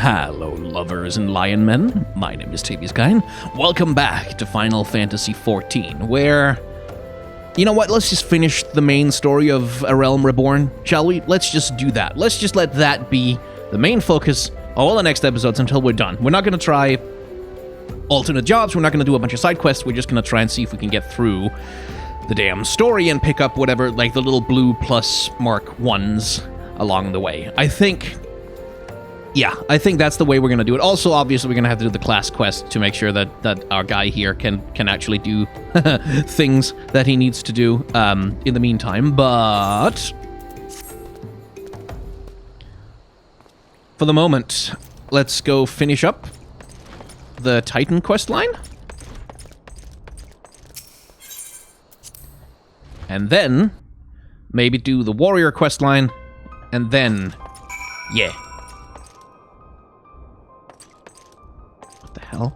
Hello, lovers and lion men. My name is Tavius. Welcome back to Final Fantasy XIV, where... You know what? Let's just finish the main story of A Realm Reborn, shall we? Let's just do that. Let's just let that be the main focus of all the next episodes until we're done. We're not going to try alternate jobs. We're not going to do a bunch of side quests. We're just going to try and see if we can get through the damn story and pick up whatever, like the little blue plus mark ones along the way. I think that's the way we're going to do it. Also, obviously, we're going to have to do the class quest to make sure that our guy here can actually do things that he needs to do in the meantime. But for the moment, let's go finish up the Titan quest line. And then maybe do the warrior quest line. And then, yeah. What the hell?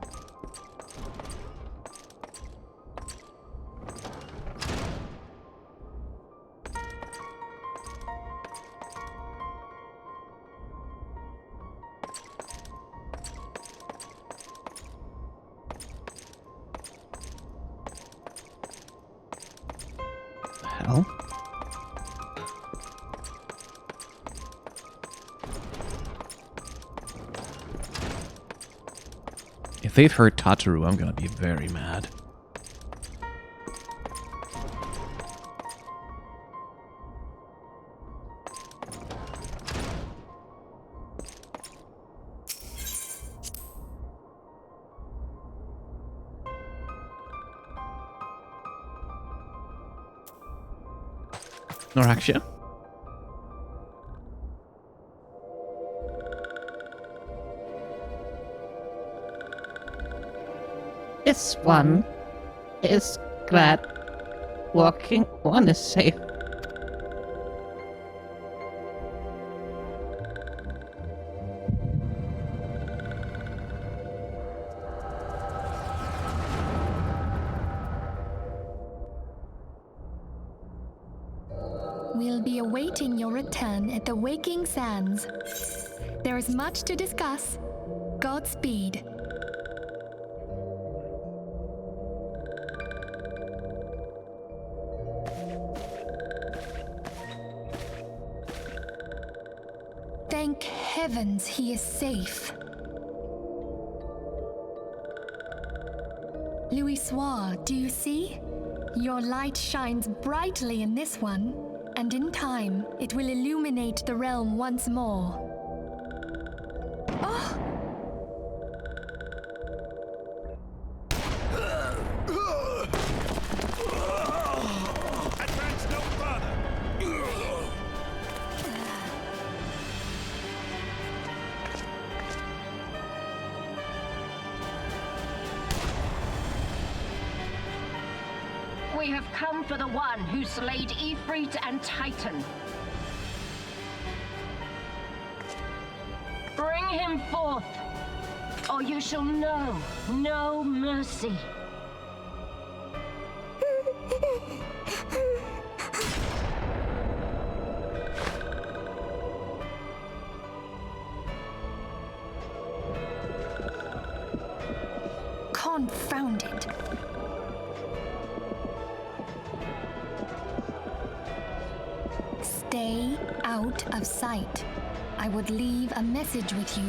Hell? If they've heard Tataru, I'm gonna be very mad. Noraxia? This one is glad walking one is safe. We'll be awaiting your return at the Waking Sands. There is much to discuss. Godspeed. Thank heavens he is safe. Louisoire, do you see? Your light shines brightly in this one, and in time, it will illuminate the realm once more. Oh! Advance no further! We have come for the one who slayed Ifrit and Titan. Bring him forth, or you shall know no mercy. Confound it. Stay out of sight. I would leave a message with you.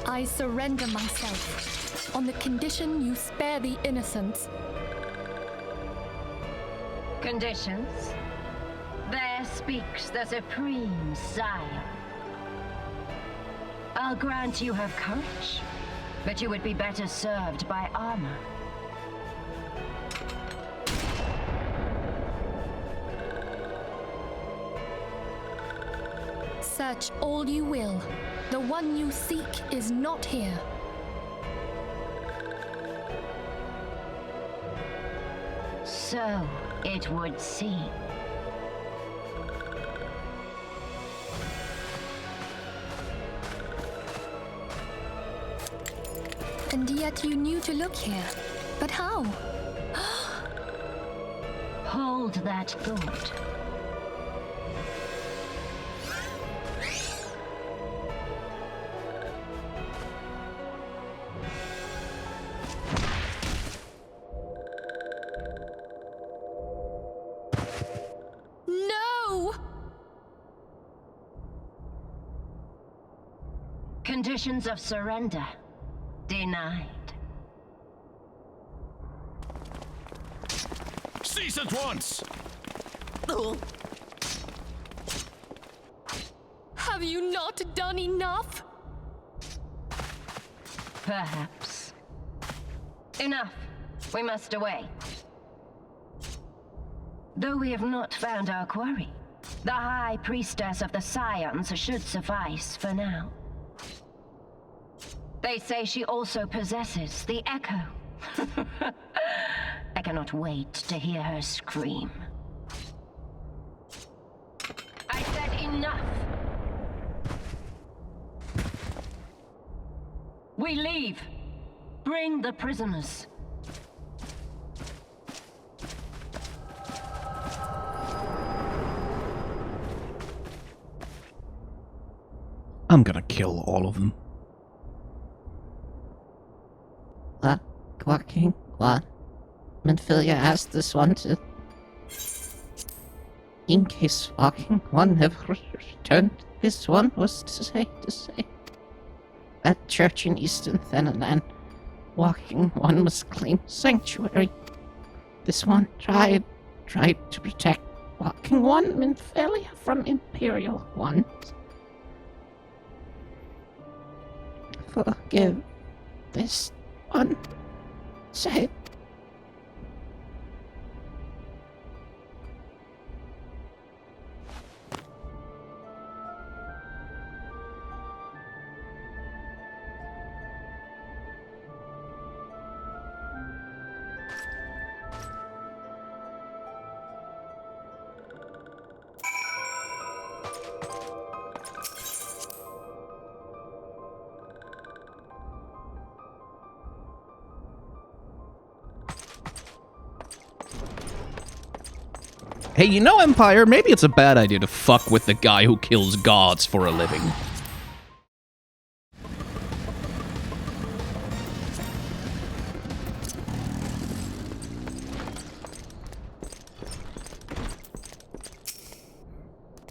I surrender myself on the condition you spare the innocents. Conditions? There speaks the Supreme Sire. I'll grant you have courage, but you would be better served by armor. Search all you will. The one you seek is not here. So it would seem. And yet you knew to look here. But how? Hold that thought. No! Conditions of surrender denied. Cease at once! Have you not done enough? Perhaps. Enough. We must away. Though we have not found our quarry, the High Priestess of the Scions should suffice for now. They say she also possesses the Echo. I cannot wait to hear her scream. I said enough! We leave! Bring the prisoners. I'm gonna kill all of them. The walking one. Minfilia asked this one to... In case walking one never returned, this one was to say. That church in Eastern Thanalan, walking one must claim sanctuary. This one tried to protect walking one Minfilia from Imperial ones. Forgive this one, say. Hey, you know, Empire, maybe it's a bad idea to fuck with the guy who kills gods for a living.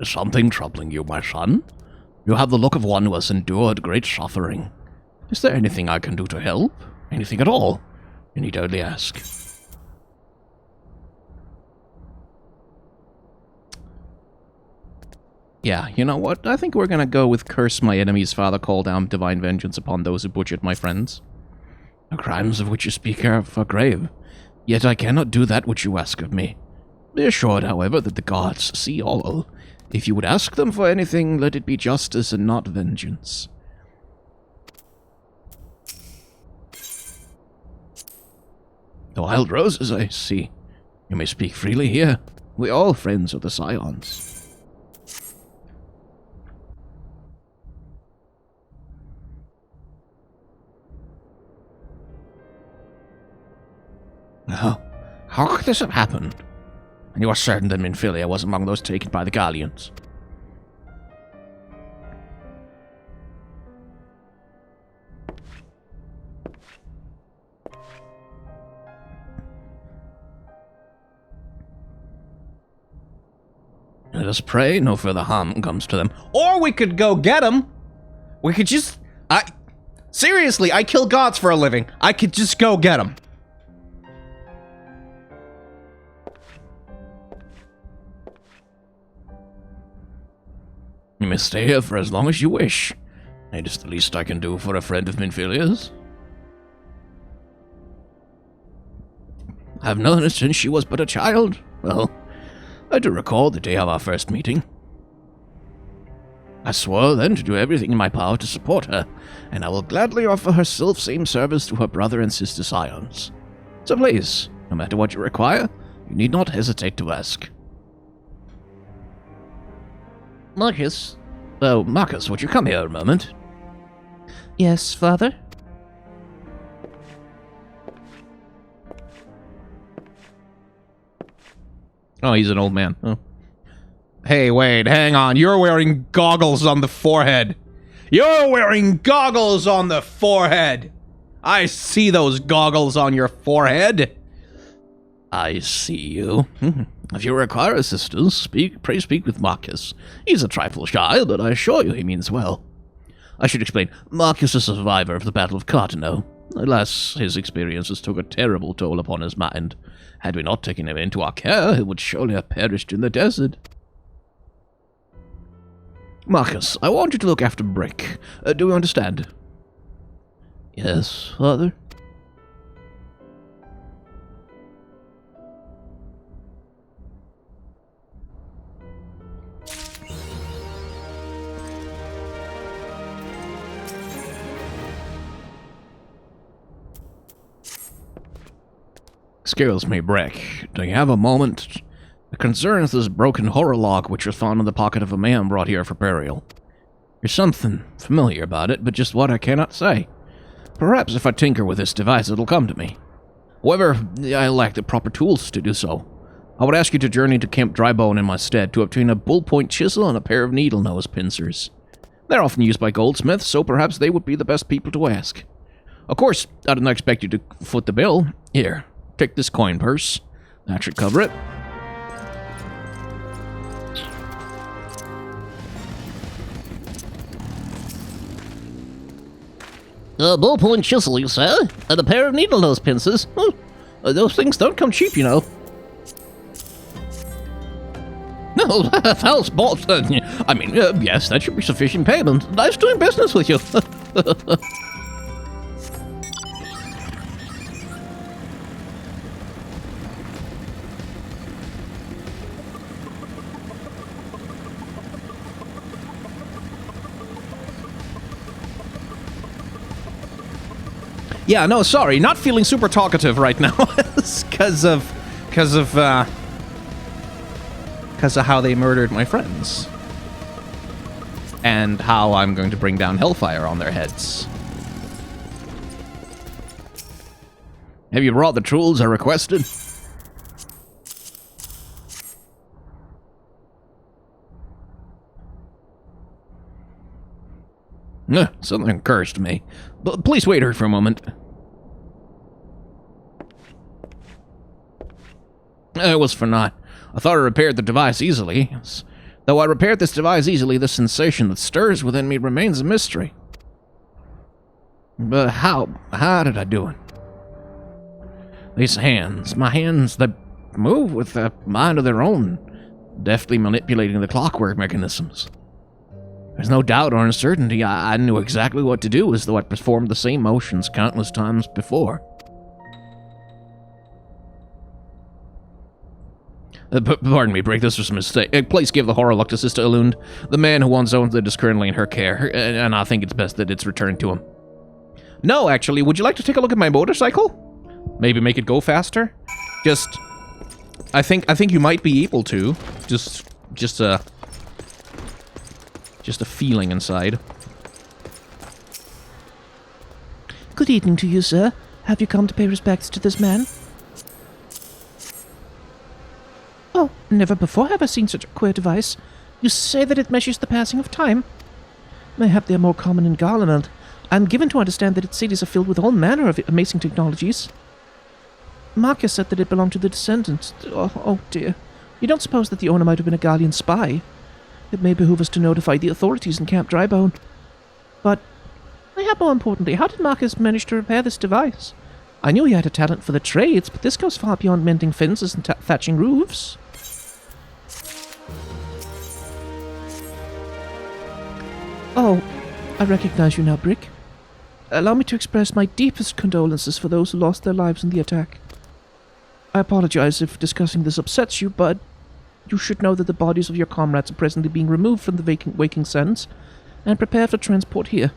Is something troubling you, my son? You have the look of one who has endured great suffering. Is there anything I can do to help? Anything at all? You need only ask. Yeah, you know what? I think we're gonna go with curse my enemies, Father, call down divine vengeance upon those who butchered my friends. The crimes of which you speak are grave, yet I cannot do that which you ask of me. Be assured, however, that the gods see all. If you would ask them for anything, let it be justice and not vengeance. The wild roses, I see. You may speak freely here. We are all friends of the Scions. How could this have happened? And you are certain that Minfilia was among those taken by the Galleons? Let us pray no further harm comes to them. Or we could go get them. We could just... Seriously, I kill gods for a living. I could just go get them. You may stay here for as long as you wish. It is the least I can do for a friend of Minfilia's. I've known her since she was but a child. Well, I do recall the day of our first meeting. I swore then to do everything in my power to support her, and I will gladly offer her self-same service to her brother and sister Scions. So please, no matter what you require, you need not hesitate to ask. Marcus? Oh, Marcus, would you come here a moment? Yes, Father? Oh, he's an old man. Oh. Hey, wait, hang on. You're wearing goggles on the forehead. You're wearing goggles on the forehead. I see those goggles on your forehead. I see you. If you require assistance, pray speak with Marcus. He's a trifle shy, but I assure you he means well. I should explain, Marcus is a survivor of the Battle of Cartano. Alas, his experiences took a terrible toll upon his mind. Had we not taken him into our care, he would surely have perished in the desert. Marcus, I want you to look after Brick. Do you understand? Yes, Father. Excuse me, Brick. Do you have a moment? It concerns this broken horror log which was found in the pocket of a man brought here for burial. There's something familiar about it, but just what I cannot say. Perhaps if I tinker with this device, it'll come to me. However, I lack the proper tools to do so. I would ask you to journey to Camp Drybone in my stead to obtain a bullpoint chisel and a pair of needle nose pincers. They're often used by goldsmiths, so perhaps they would be the best people to ask. Of course, I didn't expect you to foot the bill. Here, take this coin purse. That should cover it. A ballpoint chisel, you say? And a pair of needle nose pincers? Those things don't come cheap, you know. No, that's bought. I mean, yes, that should be sufficient payment. Nice doing business with you. Yeah, no, sorry, not feeling super talkative right now. Because of how they murdered my friends. And how I'm going to bring down hellfire on their heads. Have you brought the tools I requested? Something occurs to me. But please wait here for a moment. It was for naught. I thought I repaired the device easily. Though I repaired this device easily, the sensation that stirs within me remains a mystery. But how did I do it? These hands, my hands that move with a mind of their own, deftly manipulating the clockwork mechanisms. There's no doubt or uncertainty. I knew exactly what to do, as though I'd performed the same motions countless times before. Pardon me, Brick, this was a mistake. Please give the horror look to Sister Elund. The man who once owned it is currently in her care, and I think it's best that it's returned to him. No, actually, would you like to take a look at my motorcycle? Maybe make it go faster? I think you might be able to. Just a feeling inside. Good evening to you, sir. Have you come to pay respects to this man? Oh, never before have I seen such a queer device. You say that it measures the passing of time? Mayhap they are more common in Garland. I'm given to understand that its cities are filled with all manner of amazing technologies. Marcus said that it belonged to the descendants. Oh dear. You don't suppose that the owner might have been a Garlean spy? It may behoove us to notify the authorities in Camp Drybone. But, mayhap more importantly, how did Marcus manage to repair this device? I knew he had a talent for the trades, but this goes far beyond mending fences and thatching roofs. Oh, I recognize you now, Brick. Allow me to express my deepest condolences for those who lost their lives in the attack. I apologize if discussing this upsets you, but you should know that the bodies of your comrades are presently being removed from the waking sands and prepared for transport here.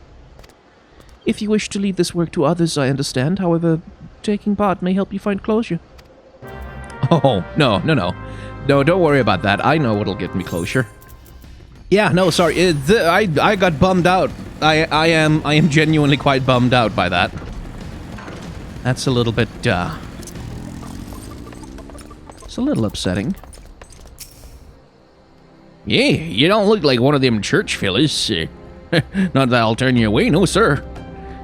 If you wish to leave this work to others, I understand. However, taking part may help you find closure. Oh, no, don't worry about that. I know what'll get me closure. Yeah, no, sorry. I got bummed out. I am genuinely quite bummed out by that. That's a little bit It's a little upsetting. Yeah, you don't look like one of them church fellas. Not that I'll turn you away, no sir.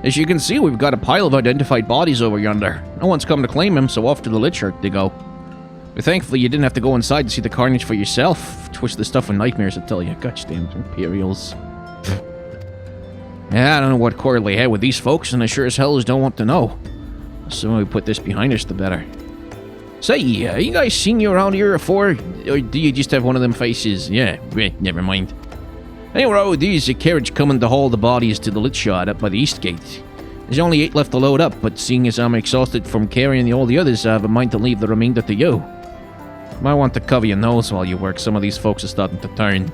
As you can see, we've got a pile of identified bodies over yonder. No one's come to claim them, so off to the lit yard they go. But thankfully, you didn't have to go inside to see the carnage for yourself. Twist the stuff in nightmares, I tell you. Gosh damn Imperials. Yeah, I don't know what quarrel they had with these folks, and I sure as hell don't want to know. The sooner we put this behind us, the better. Say, you guys seen you around here before? Or do you just have one of them faces? Yeah, never mind. Anyway, there's a carriage coming to haul the bodies to the lit yard up by the east gate. There's only 8 left to load up, but seeing as I'm exhausted from carrying all the others, I have a mind to leave the remainder to you. Might want to cover your nose while you work. Some of these folks are starting to turn.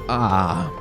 Ah.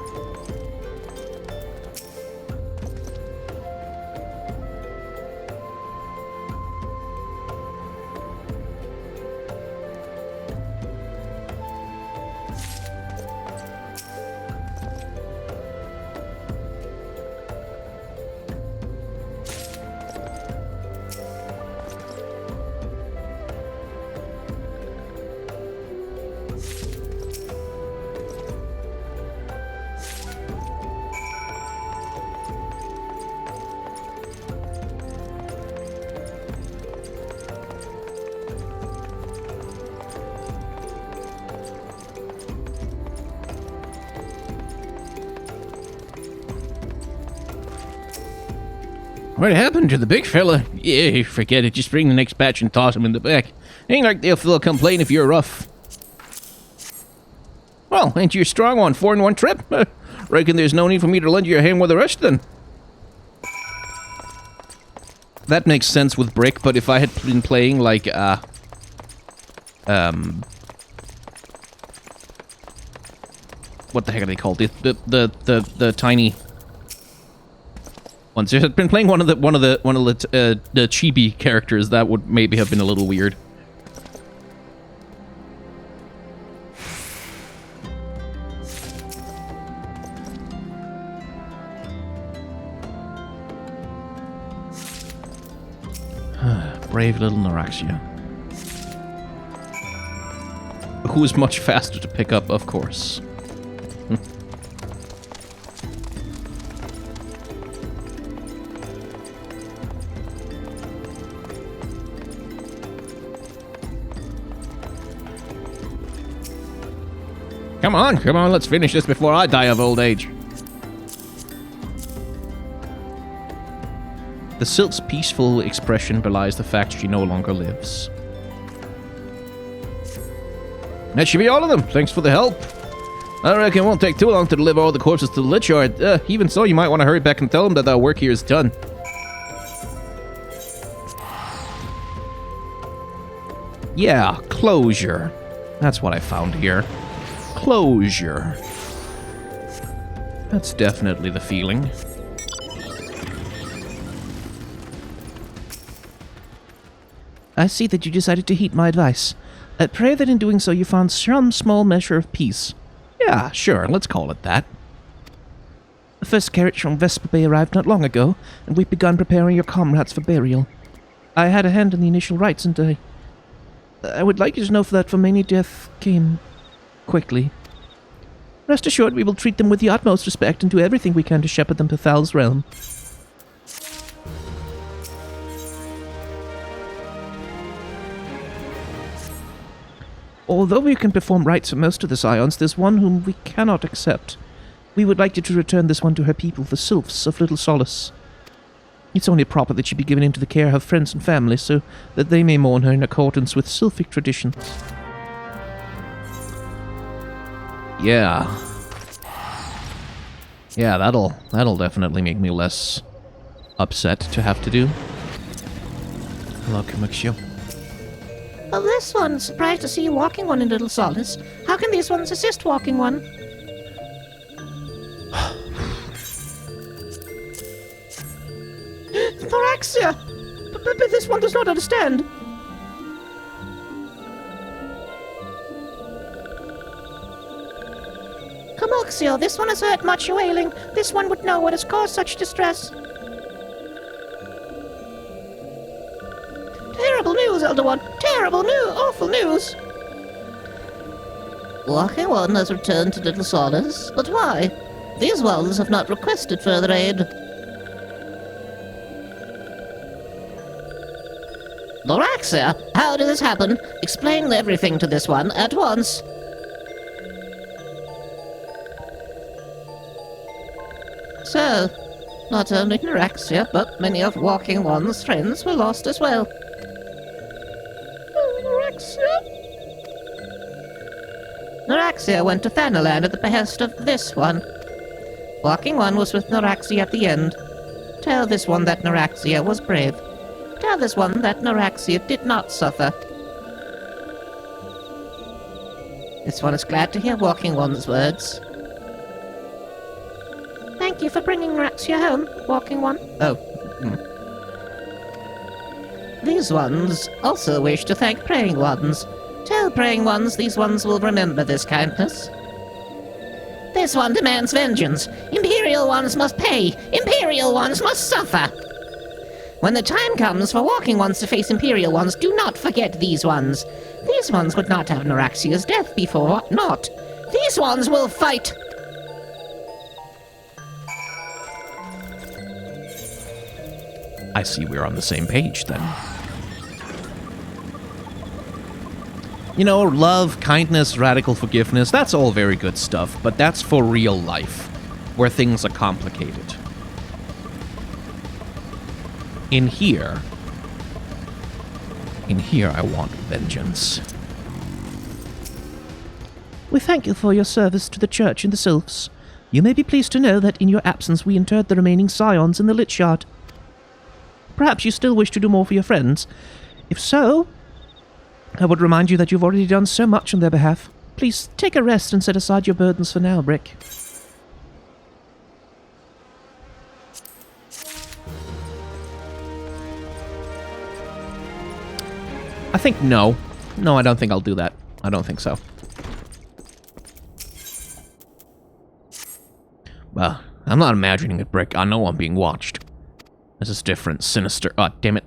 What happened to the big fella? Yeah, forget it. Just bring the next batch and toss him in the back. Ain't like they'll complain if you're rough. Well, ain't you strong on 4 in 1 trip? Reckon there's no need for me to lend you a hand with the rest then. That makes sense with Brick, but if I had been playing like, what the heck are they called? The tiny ones. If I had been playing one of the chibi characters, that would maybe have been a little weird. Brave little Noraxia. Who is much faster to pick up, of course. Come on, let's finish this before I die of old age. The Silt's peaceful expression belies the fact she no longer lives. That should be all of them. Thanks for the help. I reckon it won't take too long to deliver all the corpses to the lit yard. Even so, you might want to hurry back and tell them that our work here is done. Yeah, closure. That's what I found here. Closure. That's definitely the feeling. I see that you decided to heed my advice. I pray that in doing so you found some small measure of peace. Yeah, sure, let's call it that. The first carriage from Vesper Bay arrived not long ago, and we've begun preparing your comrades for burial. I had a hand in the initial rites, and I would like you to know that for many death came quickly. Rest assured we will treat them with the utmost respect and do everything we can to shepherd them to Thal's realm. Although we can perform rites for most of the Scions, there's one whom we cannot accept. We would like you to return this one to her people, the Sylphs of Little Solace. It's only proper that she be given into the care of her friends and family, so that they may mourn her in accordance with Sylphic traditions. Yeah. Yeah, that'll definitely make me less upset to have to do. Hello, Kamixio. Well, this one's surprised to see you walking one in Little Solace. How can these ones assist walking one? Thoraxia! But this one does not understand. Camoxio, this one has heard much wailing. This one would know what has caused such distress. Terrible news, Elder One! Terrible news! Awful news! Walking One has returned to Little Solace, but why? These ones have not requested further aid. Loraxia, how did this happen? Explain everything to this one at once. So, not only Loraxia, but many of Walking One's friends were lost as well. Noraxia went to Thanalan at the behest of this one. Walking One was with Noraxia at the end. Tell this one that Noraxia was brave. Tell this one that Noraxia did not suffer. This one is glad to hear Walking One's words. Thank you for bringing Noraxia home, Walking One. Oh. These ones also wish to thank Praying Ones. Tell Praying Ones these ones will remember this kindness. This one demands vengeance. Imperial Ones must pay. Imperial Ones must suffer. When the time comes for Walking Ones to face Imperial Ones, do not forget these ones. These ones would not have Noraxia's death before. Not. These ones will fight. I see we're on the same page, then. You know, love, kindness, radical forgiveness, that's all very good stuff, but that's for real life, where things are complicated. In here, I want vengeance. We thank you for your service to the church and the sylphs. You may be pleased to know that in your absence we interred the remaining scions in the Lich Yard. Perhaps you still wish to do more for your friends. If so, I would remind you that you've already done so much on their behalf. Please take a rest and set aside your burdens for now, Brick. I think no. No, I don't think I'll do that. I don't think so. Well, I'm not imagining it, Brick. I know I'm being watched. This is different, sinister. Oh, damn it.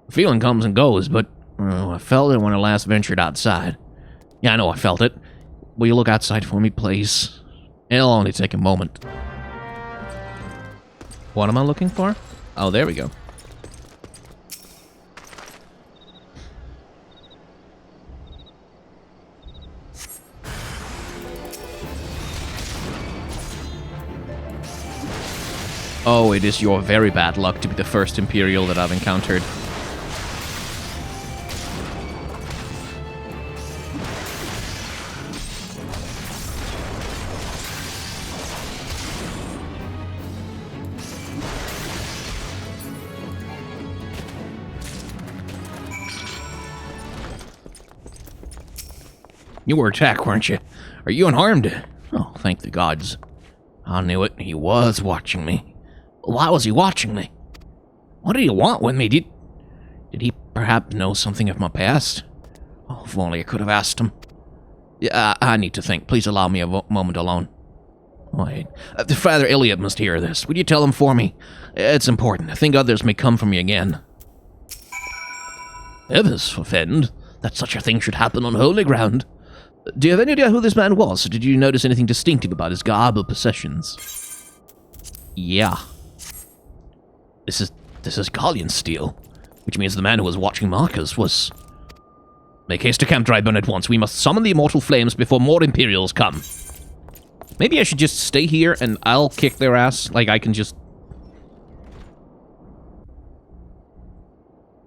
The feeling comes and goes, but I felt it when I last ventured outside. Yeah, I know I felt it. Will you look outside for me, please? It'll only take a moment. What am I looking for? Oh, there we go. Oh, it is your very bad luck to be the first Imperial that I've encountered. You were attacked, weren't you? Are you unharmed? Oh, thank the gods. I knew it. He was watching me. Why was he watching me? What did he want with me? Did he perhaps know something of my past? Oh, if only I could have asked him. Yeah, I need to think. Please allow me a moment alone. Wait. Father Iliad must hear this. Would you tell him for me? It's important. I think others may come for me again. Others offend? That such a thing should happen on holy ground. Do you have any idea who this man was? Did you notice anything distinctive about his garb or possessions? Yeah. This is Galleon steel, which means the man who was watching Marcus was... Make haste to Camp Dryburn at once. We must summon the immortal flames before more Imperials come. Maybe I should just stay here and I'll kick their ass. Like, I can just...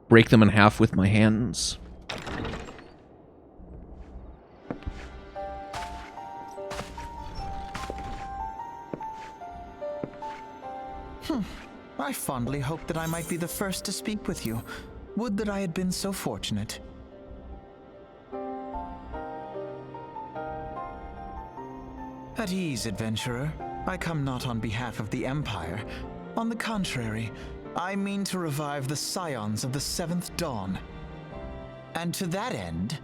break them in half with my hands. I fondly hoped that I might be the first to speak with you. Would that I had been so fortunate. At ease, adventurer. I come not on behalf of the Empire. On the contrary, I mean to revive the scions of the Seventh Dawn. And to that end,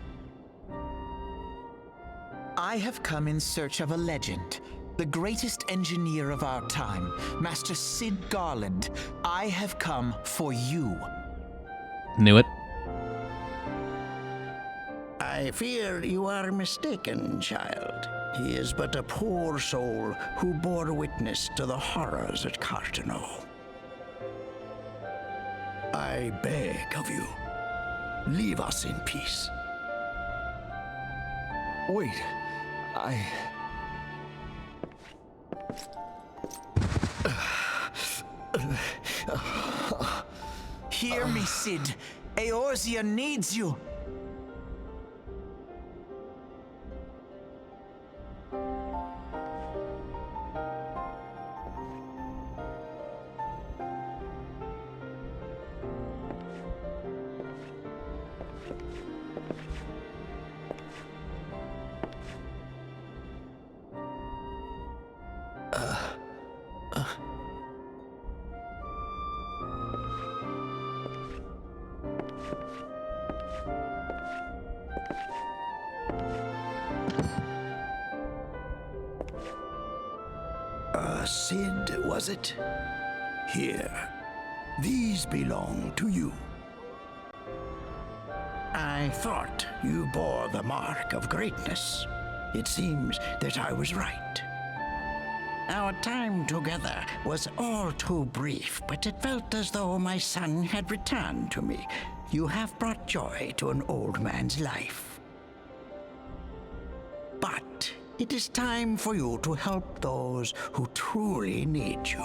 I have come in search of a legend. The greatest engineer of our time, Master Cid Garland. I have come for you. Knew it. I fear you are mistaken, child. He is but a poor soul who bore witness to the horrors at Cartano. I beg of you, leave us in peace. Wait, Hear me, Cid. Eorzea needs you. Cid, was it? Here. These belong to you. I thought you bore the mark of greatness. It seems that I was right. Our time together was all too brief, but it felt as though my son had returned to me. You have brought joy to an old man's life. But it is time for you to help those who truly need you.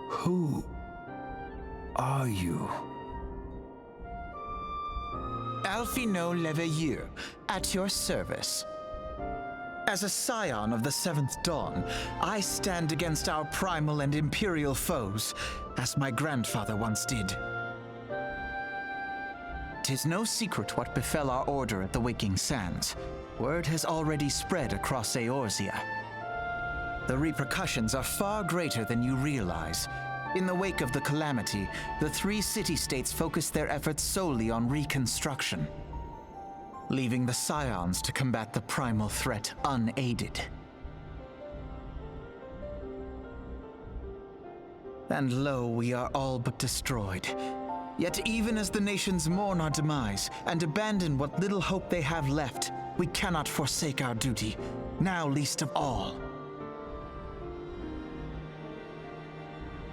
Who are you? Alphino Leveilleur, at your service. As a scion of the Seventh Dawn, I stand against our primal and imperial foes, as my grandfather once did. 'Tis no secret what befell our order at the Waking Sands. Word has already spread across Eorzea. The repercussions are far greater than you realize. In the wake of the calamity, the 3 city-states focused their efforts solely on reconstruction, leaving the Scions to combat the primal threat unaided. And lo, we are all but destroyed. Yet even as the nations mourn our demise and abandon what little hope they have left, we cannot forsake our duty, now least of all.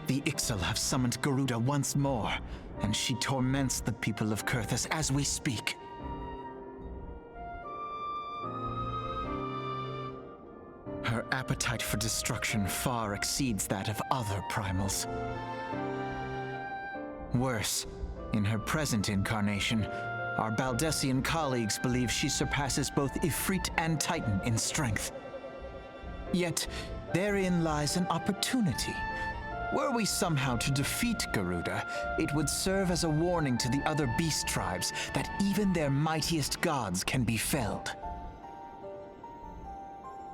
The Ixal have summoned Garuda once more, and she torments the people of Kurthus as we speak. Her appetite for destruction far exceeds that of other primals. Worse, in her present incarnation, our Baldessian colleagues believe she surpasses both Ifrit and Titan in strength. Yet, therein lies an opportunity. Were we somehow to defeat Garuda, it would serve as a warning to the other beast tribes that even their mightiest gods can be felled.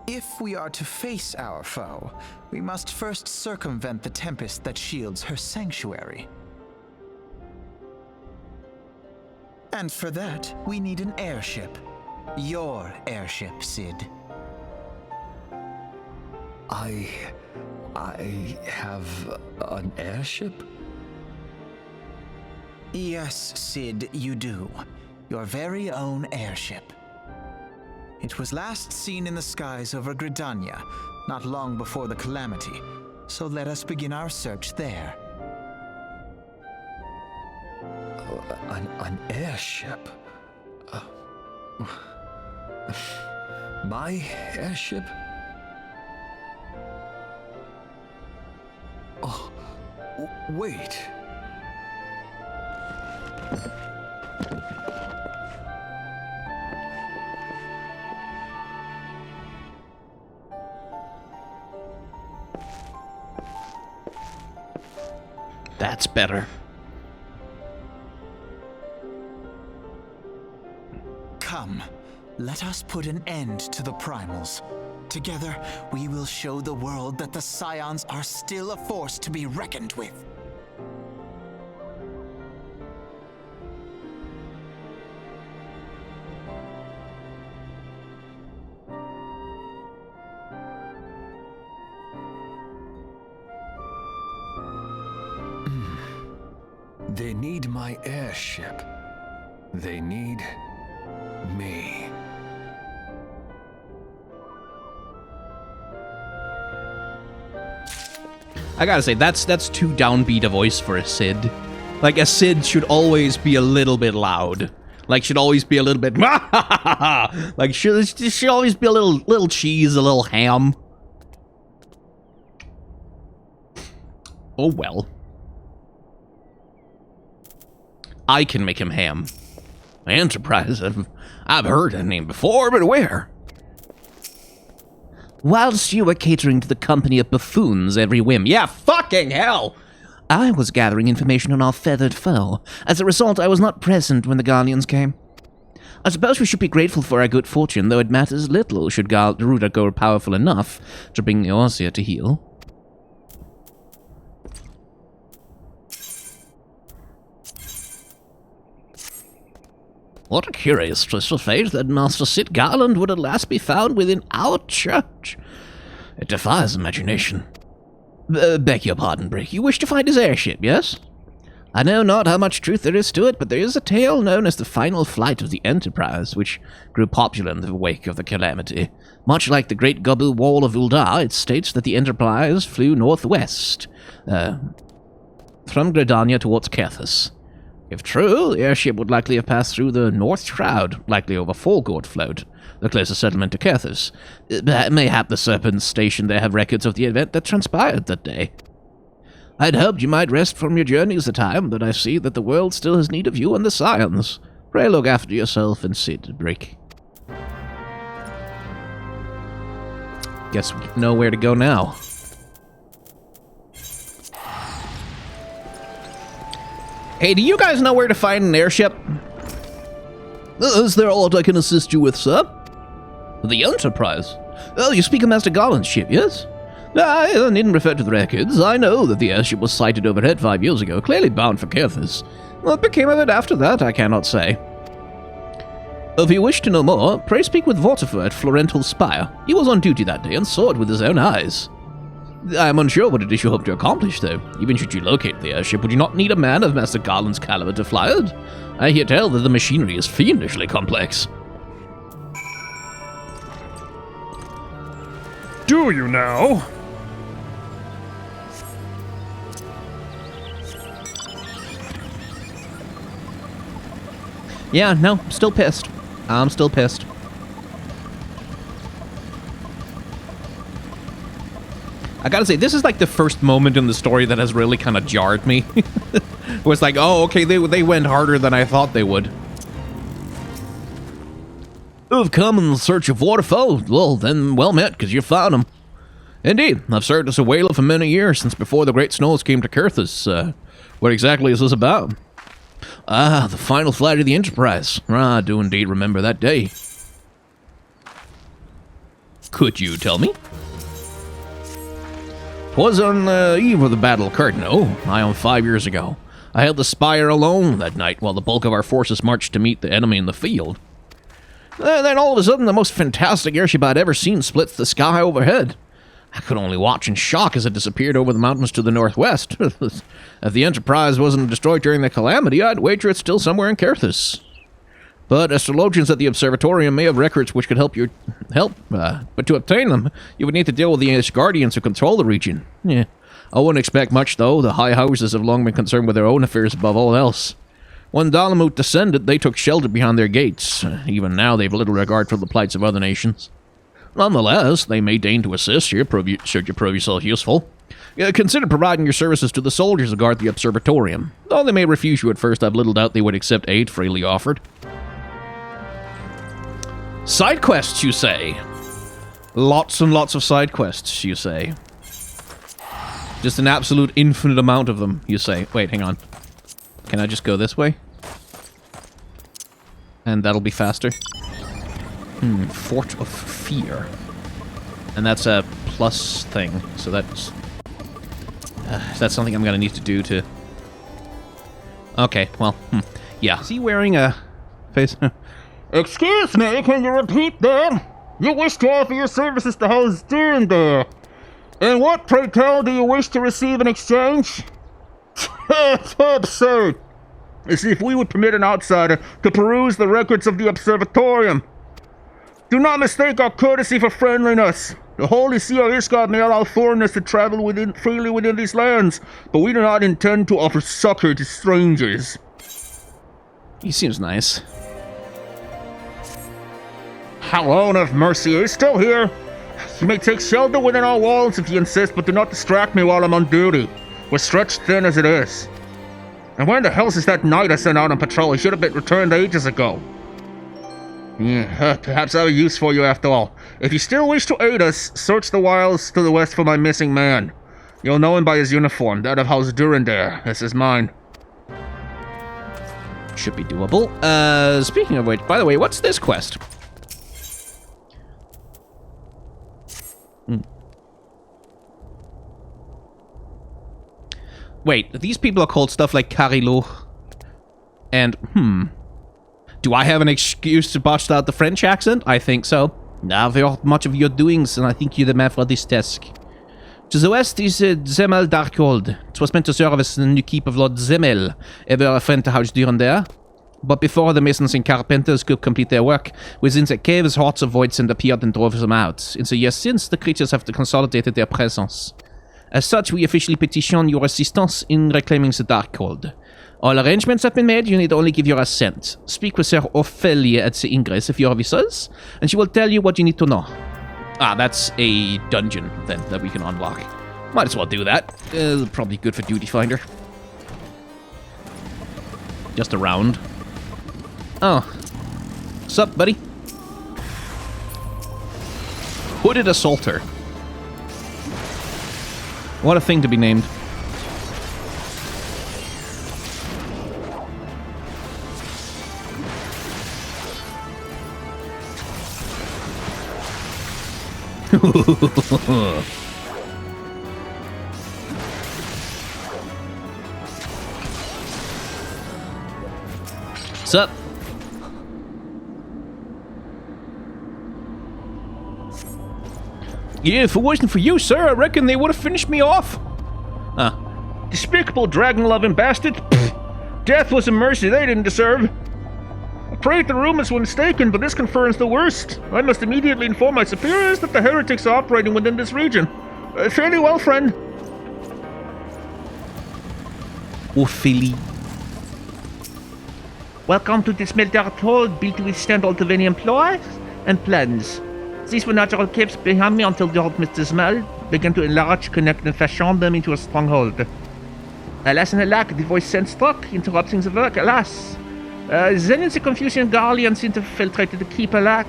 If we are to face our foe, we must first circumvent the tempest that shields her sanctuary. And for that, we need an airship. Your airship, Cid. I have an airship? Yes, Cid, you do. Your very own airship. It was last seen in the skies over Gridania, not long before the calamity, so let us begin our search there. An airship? My airship? Oh, wait. That's better. Come, let us put an end to the primals. Together, we will show the world that the Scions are still a force to be reckoned with. They need my airship. They need me. I gotta say, that's too downbeat a voice for a Sid. Like, a Sid should always be a little bit loud. Like, should always be a little bit... like, should always be a little cheese, a little ham. Oh, well. I can make him ham. Enterprise, I've heard that name before, but where? Whilst you were catering to the company of buffoons every whim. Yeah, fucking hell! I was gathering information on our feathered foe. As a result, I was not present when the Guardians came. I suppose we should be grateful for our good fortune, though it matters little should Garuda go powerful enough to bring the Eorzea to heel. What a curious twist of fate that Master Sid Garland would at last be found within our church. It defies imagination. Beg your pardon, Brick. You wish to find his airship, yes? I know not how much truth there is to it, but there is a tale known as the final flight of the Enterprise, which grew popular in the wake of the calamity. Much like the Great Gobble Wall of Uldar, it states that the Enterprise flew northwest, from Gridania towards Kethis. If true, the airship would likely have passed through the North Shroud, likely over Folgord Float, the closest settlement to Kethis. Mayhap the Serpents stationed there have records of the event that transpired that day. I'd hoped you might rest from your journeys a time, but I see that the world still has need of you and the Scions. Pray look after yourself and Sid, Brick. Guess we know where to go now. Hey, do you guys know where to find an airship? Is there aught I can assist you with, sir? The Enterprise? Oh, you speak of Master Garland's ship, yes? I needn't refer to the records. I know that the airship was sighted overhead 5 years ago, clearly bound for Kethis. What became of it after that, I cannot say. If you wish to know more, pray speak with Vortifer at Florental Spire. He was on duty that day and saw it with his own eyes. I am unsure what it is you hope to accomplish, though. Even should you locate the airship, would you not need a man of Master Garland's caliber to fly it? I hear tell that the machinery is fiendishly complex. Do you now? Yeah, no, still pissed. I'm still pissed. I gotta say, this is like the first moment in the story that has really kind of jarred me. It was like, oh, okay, they went harder than I thought they would. You've come in search of waterfowl. Well, then, well met, because you found them. Indeed, I've served as a whaler for many years, since before the Great Snows came to Kethis. What exactly is this about? Ah, the final flight of the Enterprise. I do indeed remember that day. Could you tell me? 'Twas on the eve of the Battle of Cardno, nigh on 5 years ago. I held the spire alone that night while the bulk of our forces marched to meet the enemy in the field. Then all of a sudden, the most fantastic airship I'd ever seen splits the sky overhead. I could only watch in shock as it disappeared over the mountains to the northwest. If the Enterprise wasn't destroyed during the calamity, I'd wager it's still somewhere in Kethis. But astrologians at the observatorium may have records which could help, but to obtain them, you would need to deal with the Asgardians who control the region. Yeah, I wouldn't expect much, though. The high houses have long been concerned with their own affairs above all else. When Dalamut descended, they took shelter behind their gates. Even now, they've little regard for the plights of other nations. Nonetheless, they may deign to assist you, should you prove yourself useful. Consider providing your services to the soldiers who guard the observatorium. Though they may refuse you at first, I've little doubt they would accept aid freely offered. Side quests, you say? Lots and lots of side quests, you say? Just an absolute infinite amount of them, you say? Wait, hang on. Can I just go this way? And that'll be faster. Fort of Fear. And that's a plus thing, so that's something I'm gonna need to do to... Okay, well, yeah. Is he wearing a face... Excuse me, can you repeat that? You wish to offer your services to House Dune there. And what, pray tell, do you wish to receive in exchange? It's absurd. as if we would permit an outsider to peruse the records of the observatorium. Do not mistake our courtesy for friendliness. The Holy See of Ishgard may allow foreigners to travel freely within these lands, but we do not intend to offer succor to strangers. He seems nice. Hallowed of mercy, are you still here? You may take shelter within our walls if you insist, but do not distract me while I'm on duty. We're stretched thin as it is. And where in the hell is that knight I sent out on patrol? He should have been returned ages ago. Yeah, perhaps I have a use for you after all. If you still wish to aid us, search the wilds to the west for my missing man. You'll know him by his uniform, that of House Durandare. This is mine. Should be doable. Speaking of which, by the way, what's this quest? Wait, these people are called stuff like Carilo. And, do I have an excuse to botch out the French accent? I think so. I've heard much of your doings, and I think you're the man for this task. To the west is DZEMAEL DARKHOLD. It was meant to serve as the new keep of Lord DZEMAEL, ever a friend to House Durandare. But before the masons and carpenters could complete their work, within the caves hordes of voidsent appeared and drove them out. In the years since, the creatures have consolidated their presence. As such, we officially petition your assistance in reclaiming the Darkhold. All arrangements have been made, you need only give your assent. Speak with Sir Ophelia at the ingress if your visitors, and she will tell you what you need to know. Ah, that's a dungeon, then, that we can unlock. Might as well do that. Probably good for Duty Finder. Just around. Oh. Sup, buddy? Hooded Assaulter. What a thing to be named. Sup? Yeah, if it wasn't for you, sir, I reckon they would have finished me off. Despicable dragon-loving bastards. Death was a mercy they didn't deserve. I prayed the rumors were mistaken, but this confirms the worst. I must immediately inform my superiors that the heretics are operating within this region. Fairly well, friend. Ophelia. Welcome to DZEMAEL DARKHOLD, built to withstand all Tavanian ploys and plans. These were natural caves behind me until the old Mr. DZEMAEL began to enlarge, connect, and fashion them into a stronghold. Alas and alack, the voice sent struck, interrupting the work, alas. Then in the confusion, Garleans infiltrated the keep, alack.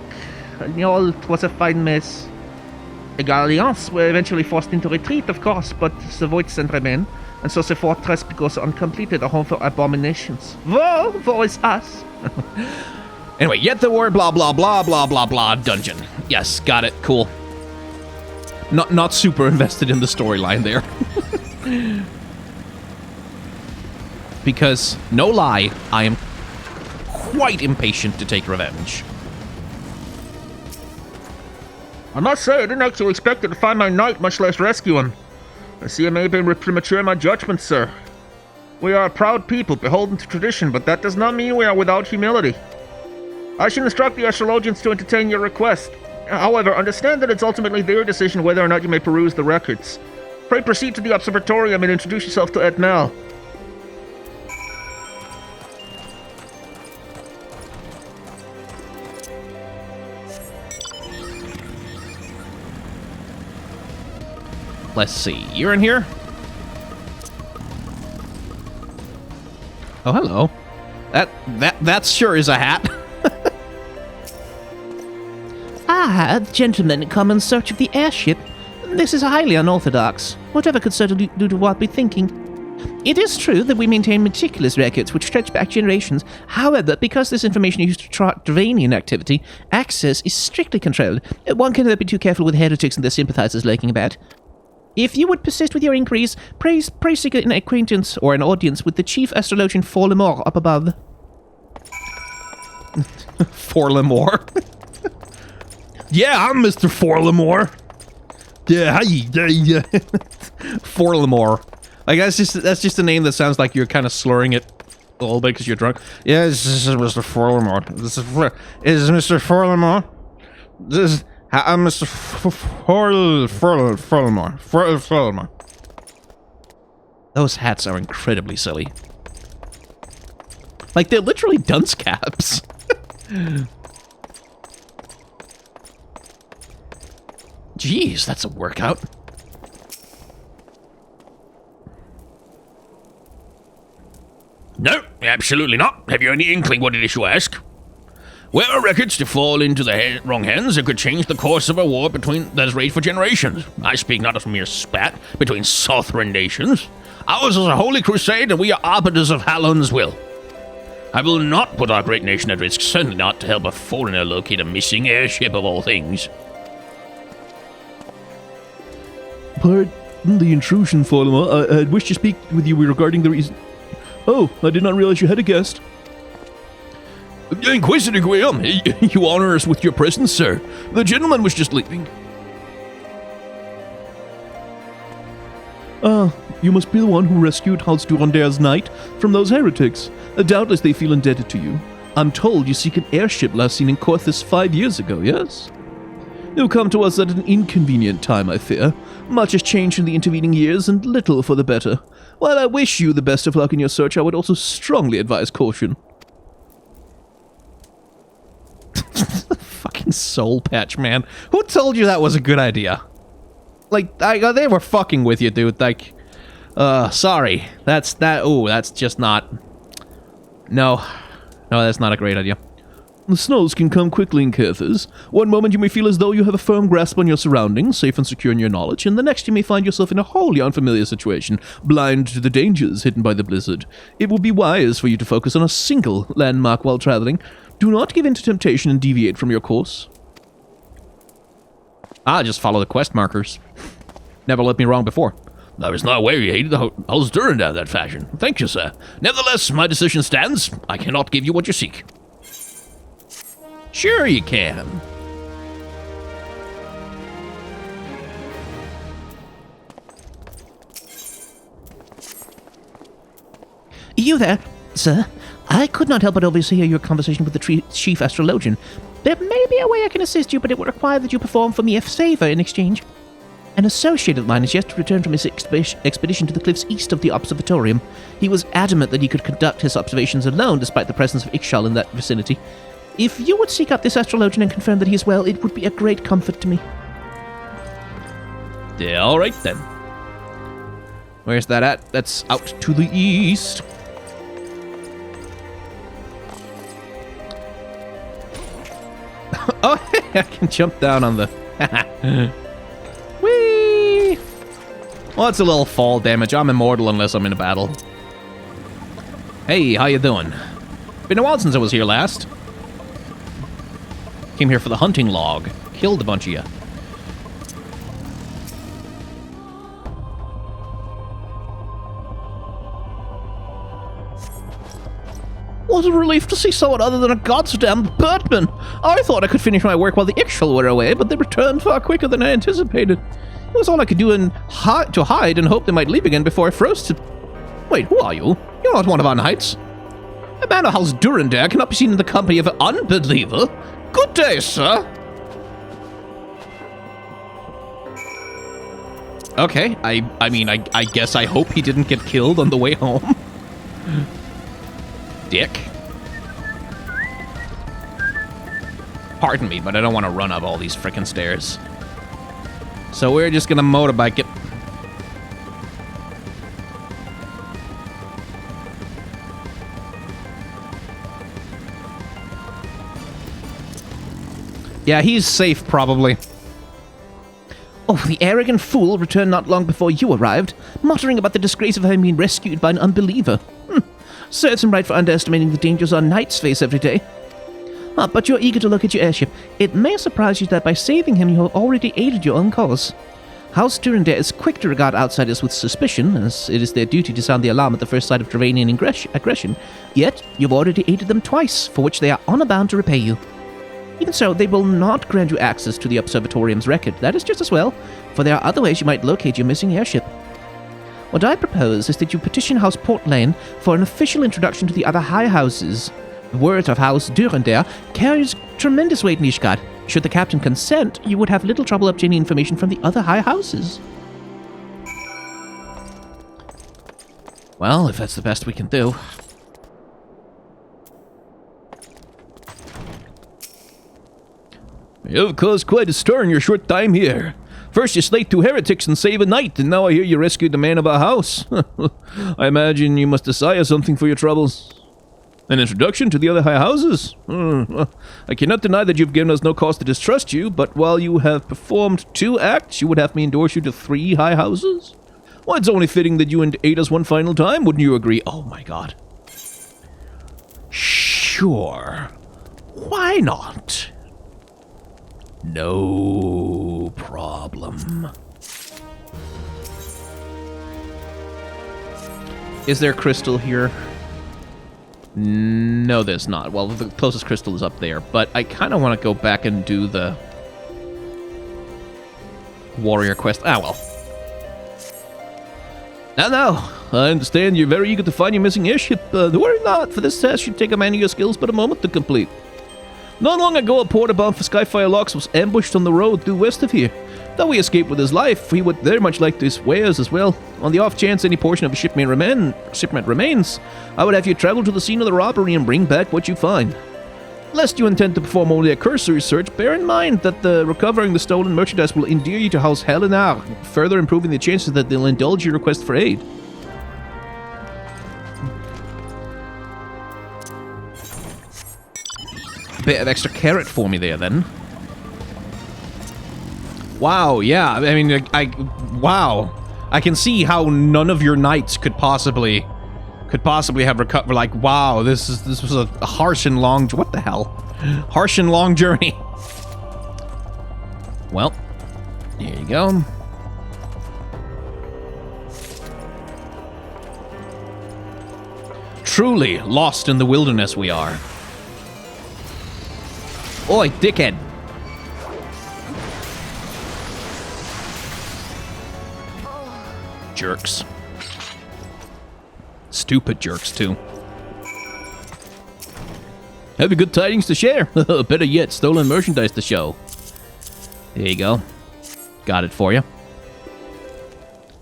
And all was a fine mess. The Garleans were eventually forced into retreat, of course, but the voids remain, and so the fortress goes uncompleted, a home for abominations. Woe is us. Anyway, yet the word blah blah blah blah blah blah dungeon. Yes, got it. Cool. Not super invested in the storyline there. Because, no lie, I am quite impatient to take revenge. I must say, I didn't actually expect to find my knight, much less rescue him. I see I may have been premature in my judgment, sir. We are a proud people, beholden to tradition, but that does not mean we are without humility. I should instruct the astrologians to entertain your request. However, understand that it's ultimately their decision whether or not you may peruse the records. Pray proceed to the observatorium and introduce yourself to Edmel. Let's see. You're in here? Oh, hello. That sure is a hat. The gentlemen come in search of the airship. This is highly unorthodox. Whatever could certainly do to what we're thinking. It is true that we maintain meticulous records which stretch back generations. However, because this information is used to track Dravanian activity, access is strictly controlled. One cannot be too careful with heretics and their sympathizers lurking about. If you would persist with your inquiries, pray seek an acquaintance or an audience with the chief astrologian Forlemore up above. Forlemore? Yeah, I'm Mr. Forlemore. Yeah, hi. Forlemore. I guess that's just a name that sounds like you're kind of slurring it All because you're drunk. Yes, this is Mr. Forlamore. This is Mr. Forlamore. This is Mr. Forlamore. Those hats are incredibly silly. Like, they're literally dunce caps. Jeez, that's a workout. No, absolutely not. Have you any inkling what it is you ask? Were our records to fall into the wrong hands, it could change the course of a war that has raged for generations. I speak not of mere spat between sovereign nations. Ours is a holy crusade, and we are arbiters of Halon's will. I will not put our great nation at risk, certainly not to help a foreigner locate a missing airship of all things. Pardon the intrusion, Forlamore. I wish to speak with you regarding the reason... Oh, I did not realize you had a guest. Inquisitor Graham, you honor us with your presence, sir. The gentleman was just leaving. You must be the one who rescued House Durander's knight from those heretics. Doubtless they feel indebted to you. I'm told you seek an airship last seen in Corthus 5 years ago, yes? You've come to us at an inconvenient time, I fear. Much has changed in the intervening years, and little for the better. While I wish you the best of luck in your search, I would also strongly advise caution. Fucking soul patch, man. Who told you that was a good idea? Like, they were fucking with you, dude. Like, sorry. That's just not... No, that's not a great idea. The snows can come quickly in Corthus. One moment you may feel as though you have a firm grasp on your surroundings, safe and secure in your knowledge, and the next you may find yourself in a wholly unfamiliar situation, blind to the dangers hidden by the blizzard. It will be wise for you to focus on a single landmark while traveling. Do not give in to temptation and deviate from your course. Just follow the quest markers. Never led me wrong before. There is no way you hated the House Durandar that fashion. Thank you, sir. Nevertheless, my decision stands. I cannot give you what you seek. Sure you can. You there, sir? I could not help but overhear your conversation with the chief astrologian. There may be a way I can assist you, but it would require that you perform for me a favor in exchange. An associate of mine is yet to return from his expedition to the cliffs east of the observatorium. He was adamant that he could conduct his observations alone despite the presence of Ixchel in that vicinity. If you would seek out this astrologian and confirm that he is well, it would be a great comfort to me. Yeah, all right then. Where's that at? That's out to the east. Oh, I can jump down on the... Whee! Well, it's a little fall damage. I'm immortal unless I'm in a battle. Hey, how you doing? Been a while since I was here last. Came here for the hunting log. Killed a bunch of you. What a relief to see someone other than a goddamn Bertman! I thought I could finish my work while the Ixchel were away, but they returned far quicker than I anticipated. It was all I could do to hide and hope they might leave again before I froze to... Wait, who are you? You're not one of our knights. A man of House Durandar cannot be seen in the company of an unbeliever. Good day, sir. Okay, I mean, I guess I hope he didn't get killed on the way home. Dick. Pardon me, but I don't want to run up all these frickin' stairs. So we're just gonna motorbike it. Yeah, he's safe, probably. Oh, the arrogant fool returned not long before you arrived, muttering about the disgrace of having been rescued by an unbeliever. Serves him right for underestimating the dangers our knights face every day. But you're eager to locate your airship. It may surprise you that by saving him, you have already aided your own cause. House Durandar is quick to regard outsiders with suspicion, as it is their duty to sound the alarm at the first sight of Dravanian aggression. Yet, you've already aided them twice, for which they are honor bound to repay you. Even so, they will not grant you access to the observatorium's record. That is just as well, for there are other ways you might locate your missing airship. What I propose is that you petition House Portlane for an official introduction to the other high houses. The word of House Durender carries tremendous weight in Ishgard. Should the captain consent, you would have little trouble obtaining information from the other high houses. Well, if that's the best we can do. You've caused quite a stir in your short time here. First you slayed 2 heretics and save a knight, and now I hear you rescued the man of a house. I imagine you must desire something for your troubles. An introduction to the other high houses? I cannot deny that you've given us no cause to distrust you, but while you have performed 2 acts, you would have me endorse you to 3 high houses? Well, it's only fitting that you aid us one final time, wouldn't you agree? Oh my god. Sure. Why not? No problem. Is there crystal here? No, there's not. Well, the closest crystal is up there, but I kind of want to go back and do the warrior quest. Ah, well. Now, I understand you're very eager to find your missing airship. Worry not, for this task should take a man of your skills but a moment to complete. Not long ago, a porter bound for Skyfire Locks was ambushed on the road due west of here. Though he escaped with his life, he would very much like his wares as well. On the off chance any portion of the shipment remains, I would have you travel to the scene of the robbery and bring back what you find. Lest you intend to perform only a cursory search, bear in mind that recovering the stolen merchandise will endear you to House Helenar, further improving the chances that they'll indulge your request for aid. Bit of extra carrot for me there, then. Wow, yeah, I mean, wow. I can see how none of your knights could possibly have recovered. Like, wow, this was a harsh and long... What the hell? Harsh and long journey. Well, here you go. Truly lost in the wilderness we are. Oi, dickhead. Jerks. Stupid jerks, too. Have you good tidings to share? Better yet, stolen merchandise to show. There you go. Got it for you.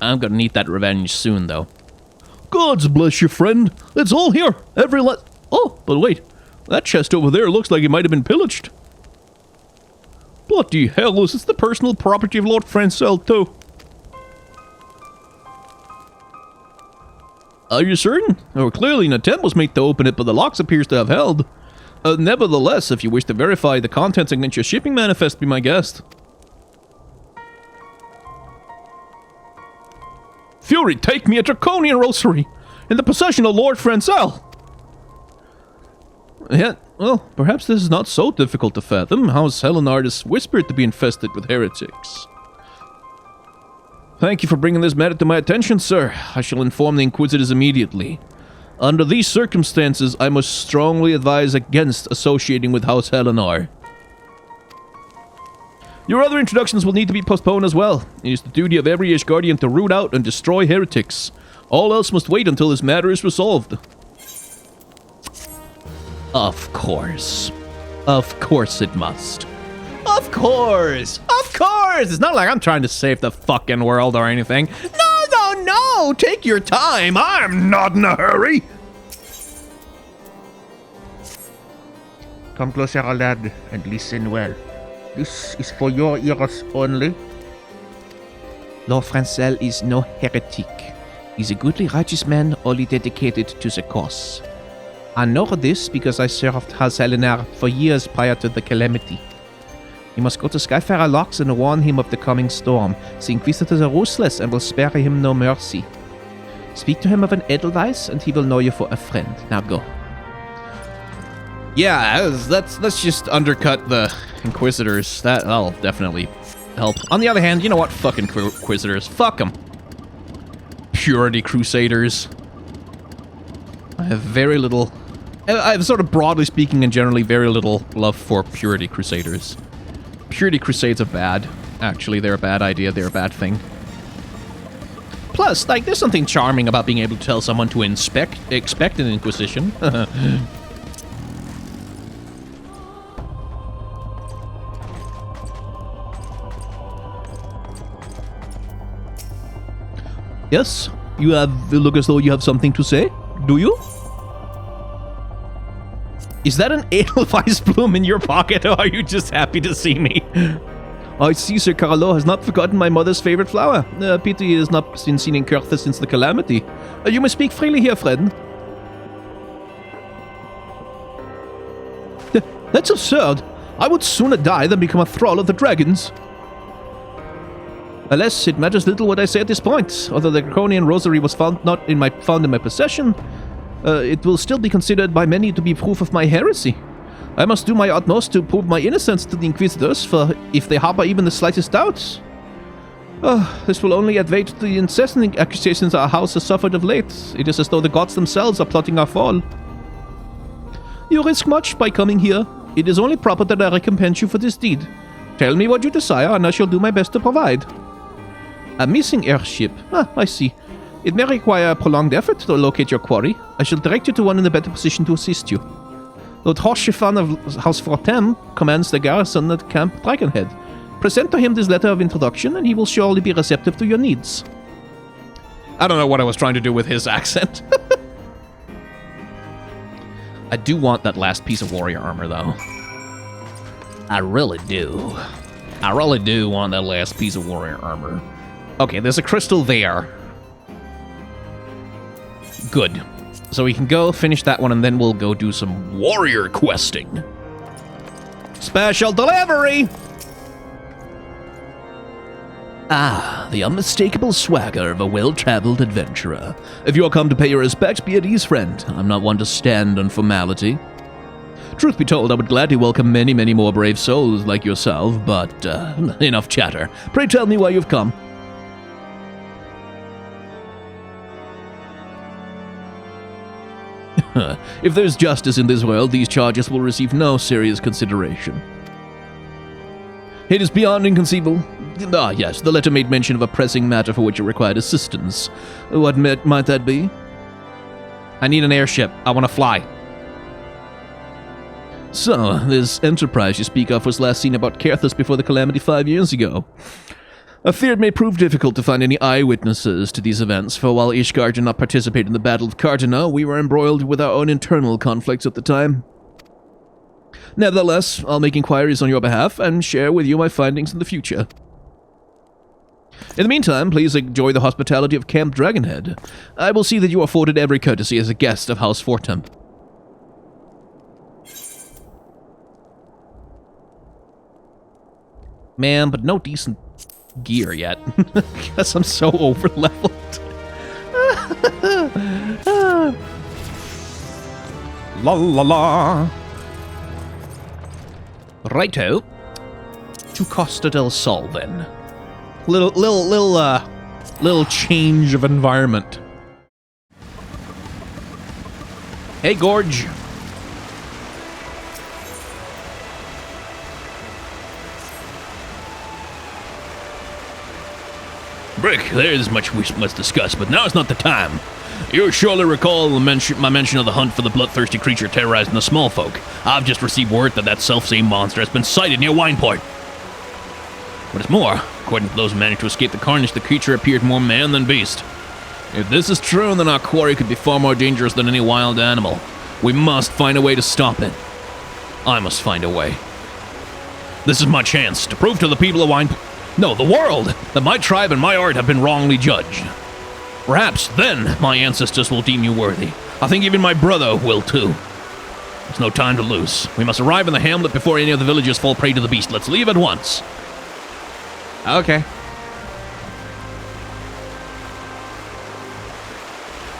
I'm gonna need that revenge soon, though. Gods bless you, friend. It's all here. Oh, but wait. That chest over there looks like it might have been pillaged. Bloody hell, is this the personal property of Lord Francel, too? Are you certain? Oh, clearly an attempt was made to open it, but the locks appears to have held. Nevertheless, if you wish to verify the contents against your shipping manifest, be my guest. Fury, take me a draconian rosary in the possession of Lord Francel. Yeah, well, perhaps this is not so difficult to fathom. House Helenar is whispered to be infested with heretics. Thank you for bringing this matter to my attention, sir. I shall inform the Inquisitors immediately. Under these circumstances, I must strongly advise against associating with House Helenar. Your other introductions will need to be postponed as well. It is the duty of every Ishgardian to root out and destroy heretics. All else must wait until this matter is resolved. Of course. Of course it must. Of course! Of course! It's not like I'm trying to save the fucking world or anything. No! Take your time! I'm not in a hurry! Come closer, lad, and listen well. This is for your ears only. Lord Francel is no heretic. He's a goodly righteous man, only dedicated to the cause. I know this because I served House Helenar for years prior to the calamity. You must go to Skyfire Locks and warn him of the coming storm. The Inquisitors are ruthless and will spare him no mercy. Speak to him of an Edelweiss and he will know you for a friend. Now go. Yeah, let's just undercut the Inquisitors. That'll definitely help. On the other hand, you know what? Fuck Inquisitors. Fuck them. Purity Crusaders. I have very little... I have sort of broadly speaking and generally very little love for Purity Crusaders. Purity Crusades are bad. Actually, they're a bad idea. They're a bad thing. Plus, like, there's something charming about being able to tell someone to expect an inquisition. Yes, you look as though you have something to say. Do you? Is that an Edelweiss bloom in your pocket, or are you just happy to see me? I see Sir Carlo has not forgotten my mother's favorite flower. Pity he has not been seen in Curtha since the calamity. You may speak freely here, friend. That's absurd. I would sooner die than become a thrall of the dragons. Alas, it matters little what I say at this point. Although the Draconian rosary was found in my possession, it will still be considered by many to be proof of my heresy. I must do my utmost to prove my innocence to the Inquisitors, for if they harbor even the slightest doubts. This will only add weight to the incessant accusations our house has suffered of late. It is as though the gods themselves are plotting our fall. You risk much by coming here. It is only proper that I recompense you for this deed. Tell me what you desire, and I shall do my best to provide. A missing airship. I see. It may require a prolonged effort to locate your quarry. I shall direct you to one in a better position to assist you. Lord Horschiffan of House Fortem commands the garrison at Camp Dragonhead. Present to him this letter of introduction, and he will surely be receptive to your needs. I don't know what I was trying to do with his accent. I do want that last piece of warrior armor, though. I really do. I really do want that last piece of warrior armor. Okay, there's a crystal there. Good. So we can go finish that one, and then we'll go do some warrior questing. Special delivery! Ah, the unmistakable swagger of a well-traveled adventurer. If you are come to pay your respects, be at ease, friend. I'm not one to stand on formality. Truth be told, I would gladly welcome many, many more brave souls like yourself, but enough chatter. Pray tell me why you've come. If there's justice in this world, these charges will receive no serious consideration. It is beyond inconceivable. Ah, yes, the letter made mention of a pressing matter for which it required assistance. What might that be? I need an airship. I want to fly. So, this enterprise you speak of was last seen about Kerthus before the calamity 5 years ago. I fear it may prove difficult to find any eyewitnesses to these events, for while Ishgard did not participate in the Battle of Cartana, we were embroiled with our own internal conflicts at the time. Nevertheless, I'll make inquiries on your behalf and share with you my findings in the future. In the meantime, please enjoy the hospitality of Camp Dragonhead. I will see that you are afforded every courtesy as a guest of House Fortem. Man, but no decent gear yet. Guess I'm so over-leveled. La la la. Righto. To Costa del Sol, then. Little change of environment. Hey, Gorge. Brick, there's much we must discuss, but now is not the time. You surely recall my mention of the hunt for the bloodthirsty creature terrorizing the small folk. I've just received word that self-same monster has been sighted near Wineport. What is more, according to those who managed to escape the carnage, the creature appeared more man than beast. If this is true, then our quarry could be far more dangerous than any wild animal. We must find a way to stop it. I must find a way. This is my chance to prove to the people of the world, that my tribe and my art have been wrongly judged. Perhaps then my ancestors will deem you worthy. I think even my brother will too. There's no time to lose. We must arrive in the hamlet before any of the villagers fall prey to the beast. Let's leave at once. Okay.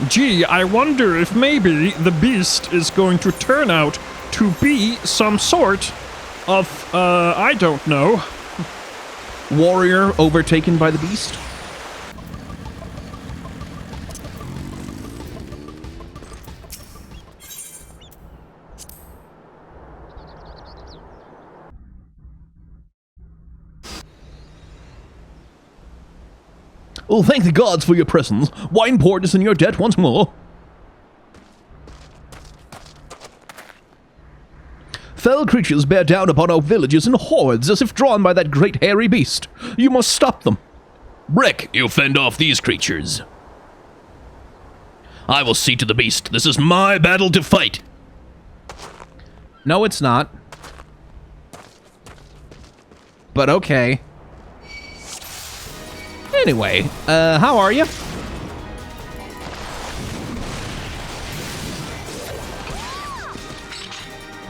Gee, I wonder if maybe the beast is going to turn out to be some sort of, I don't know. Warrior overtaken by the beast? Well, thank the gods for your presence. Wineport is in your debt once more. Fell creatures bear down upon our villages in hordes as if drawn by that great hairy beast. You must stop them. Brick, you fend off these creatures. I will see to the beast. This is my battle to fight. No, it's not. But okay. Anyway, how are you?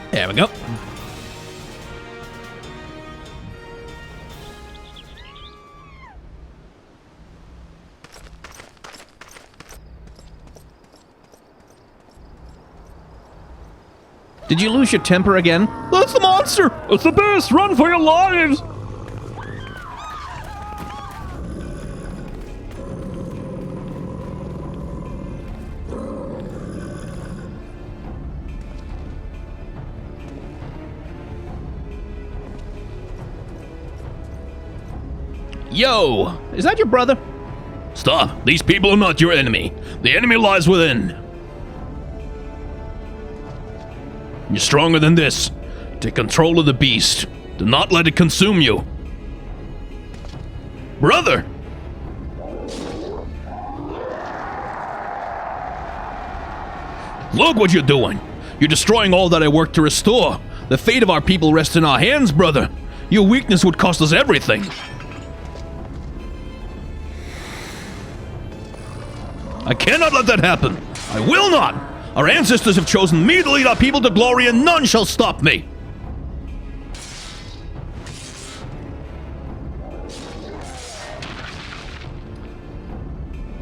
There we go. Did you lose your temper again? That's the monster! It's the best! Run for your lives! Yo! Is that your brother? Stop. These people are not your enemy. The enemy lies within. You're stronger than this. Take control of the beast. Do not let it consume you. Brother! Look what you're doing. You're destroying all that I worked to restore. The fate of our people rests in our hands, brother. Your weakness would cost us everything. I cannot let that happen. I will not. Our ancestors have chosen me to lead our people to glory, and none shall stop me.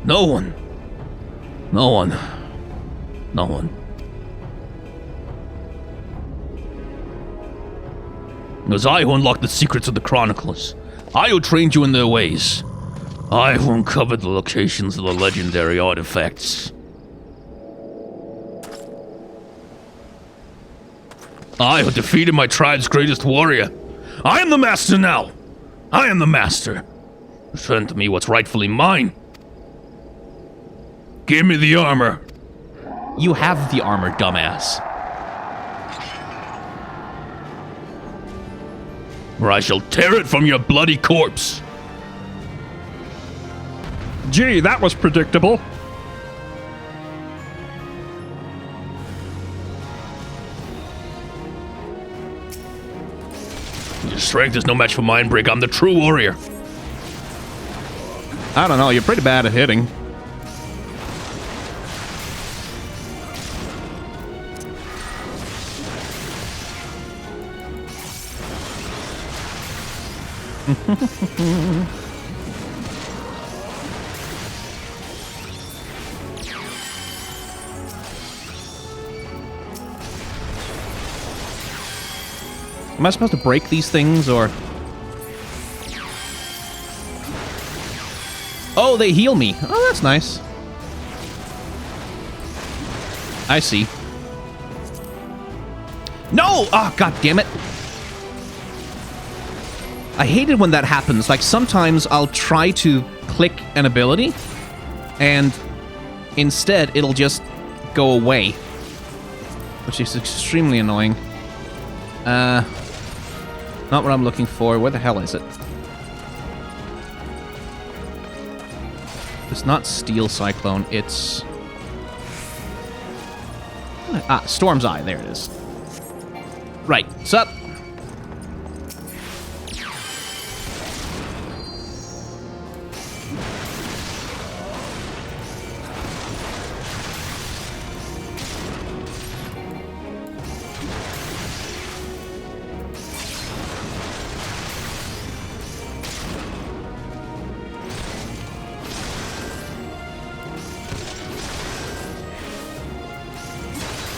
No one. No one. No one. It was I who unlocked the secrets of the Chronicles. I who trained you in their ways. I who uncovered the locations of the legendary artifacts. I who defeated my tribe's greatest warrior. I am the master now. I am the master. Return to me what's rightfully mine. Give me the armor. You have the armor, dumbass. Or I shall tear it from your bloody corpse. Gee, that was predictable. Your strength is no match for mine, Brick. I'm the true warrior. I don't know, you're pretty bad at hitting. Am I supposed to break these things, or... Oh, they heal me. Oh, that's nice. I see. No! Oh, god damn it. I hate it when that happens. Like, sometimes I'll try to click an ability, and instead it'll just go away. Which is extremely annoying. Not what I'm looking for. Where the hell is it? It's not Steel Cyclone, it's... Ah, Storm's Eye. There it is. Right. Sup?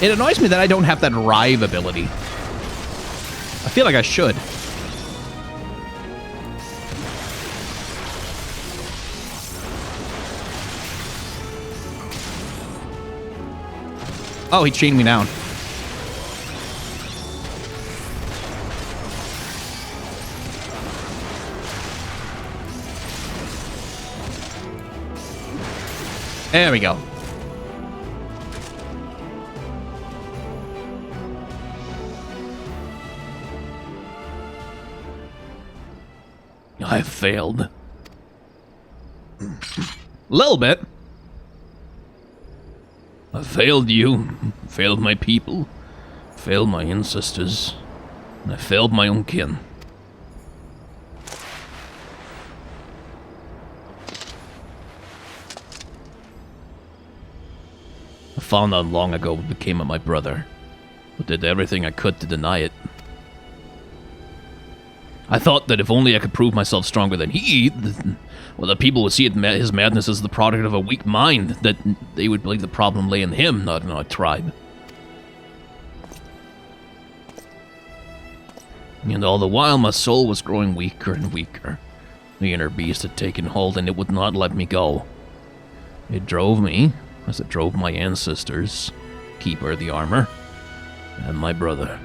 It annoys me that I don't have that Rive ability. I feel like I should. Oh, he chained me down. There we go. I failed. A little bit. I failed you, failed my people, failed my ancestors, and I failed my own kin. I found out long ago what became of my brother, but did everything I could to deny it. I thought that if only I could prove myself stronger than he, well, the people would see his madness as the product of a weak mind, that they would believe the problem lay in him, not in our tribe. And all the while, my soul was growing weaker and weaker. The inner beast had taken hold, and it would not let me go. It drove me, as it drove my ancestors, Keeper of the Armor, and my brother.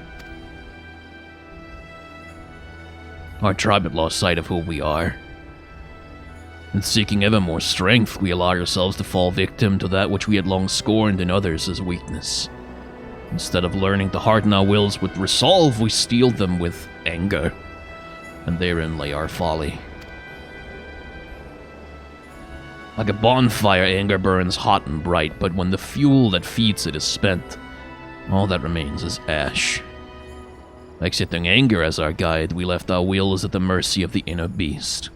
Our tribe had lost sight of who we are. In seeking ever more strength, we allowed ourselves to fall victim to that which we had long scorned in others as weakness. Instead of learning to harden our wills with resolve, we steeled them with anger, and therein lay our folly. Like a bonfire, anger burns hot and bright, but when the fuel that feeds it is spent, all that remains is ash. Accepting anger as our guide, we left our wills at the mercy of the inner beast.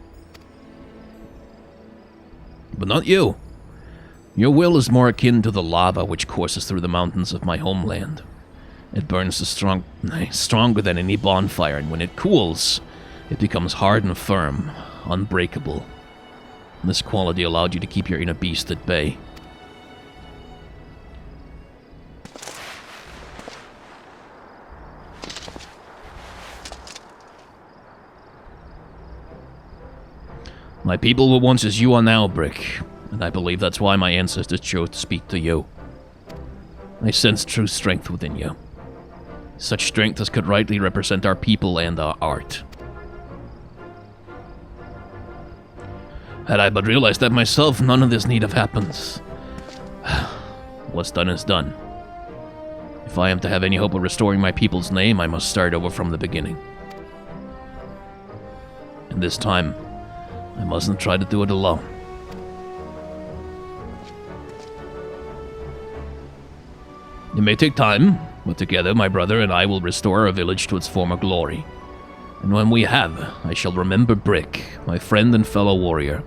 But not you. Your will is more akin to the lava which courses through the mountains of my homeland. It burns stronger than any bonfire, and when it cools, it becomes hard and firm, unbreakable. This quality allowed you to keep your inner beast at bay. My people were once as you are now, Brick, and I believe that's why my ancestors chose to speak to you. I sense true strength within you. Such strength as could rightly represent our people and our art. Had I but realized that myself, none of this need have happened. What's done is done. If I am to have any hope of restoring my people's name, I must start over from the beginning. And this time, I mustn't try to do it alone. It may take time, but together my brother and I will restore our village to its former glory. And when we have, I shall remember Brick, my friend and fellow warrior,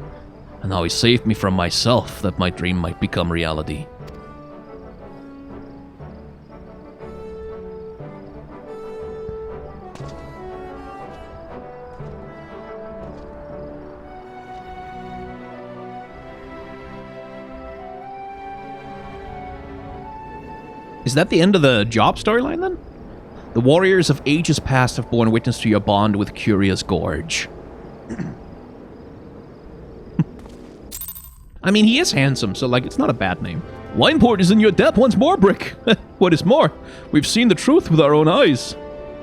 and how he saved me from myself that my dream might become reality. Is that the end of the job storyline, then? The warriors of ages past have borne witness to your bond with Curious Gorge. I mean, he is handsome, so, like, it's not a bad name. Wineport is in your debt once more, Brick. What is more, we've seen the truth with our own eyes.